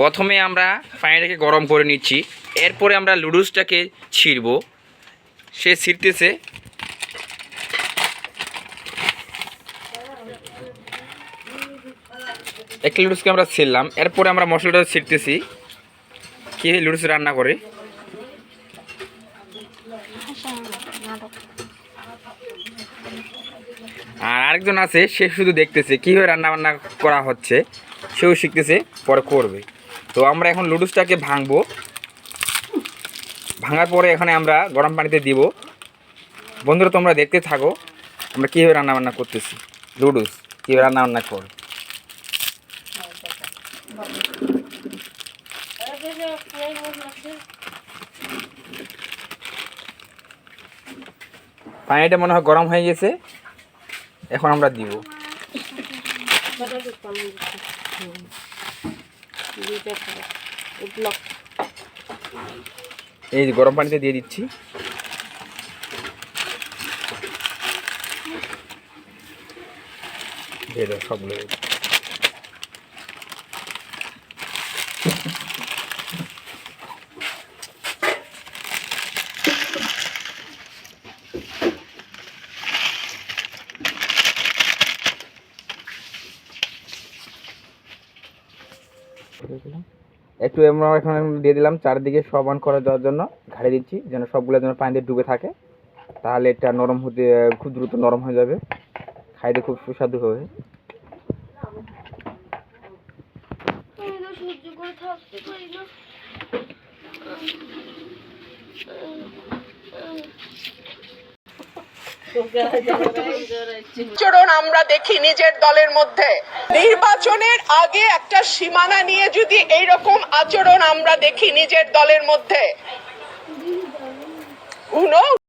প্রথমে আমরা পানিটাকে গরম করে নিচ্ছি, এরপরে আমরা লুডুসটাকে ছিঁড়ব। সে ছিঁড়তেছে। একটা লুডুসকে আমরা ছিঁড়লাম, এরপরে আমরা মশলাটা ছিঁড়তেছি। কীভাবে লুডুস রান্না করে আর আরেকজন আছে, সে শুধু দেখতেছে কীভাবে রান্না বান্না করা হচ্ছে, সেও শিখতেছে, পরে করবে। তো আমরা এখন লুডুসটাকে ভাঙবো। ভাঙার পরে এখানে আমরা গরম পানিতে দিব। বন্ধুরা তোমরা দেখতে থাকো আমরা কীভাবে রান্না বান্না করতেছি, লুডুস কীভাবে রান্না বান্না কর। পানিটা মনে হয় গরম হয়ে গেছে, এখন আমরা দিব। এই যে গরম পানিতে দিয়ে দিচ্ছি। দিয়ে দাও সবগুলো। একটু আমরা এখন দিয়ে দিলাম চারিদিকে সমান করে দেওয়ার জন্য, ঘাড়ে দিচ্ছি যেন সবগুলো যেন পানি দিয়ে ডুবে থাকে, তাহলে এটা নরম হতে খুব দ্রুত নরম হয়ে যাবে, খাইতে খুব সুস্বাদু হবে। আচরণ আমরা দেখি নিজের দলের মধ্যে। নির্বাচনের আগে একটা সীমানা নিয়ে যদি এইরকম আচরণ আমরা দেখি নিজের দলের মধ্যে,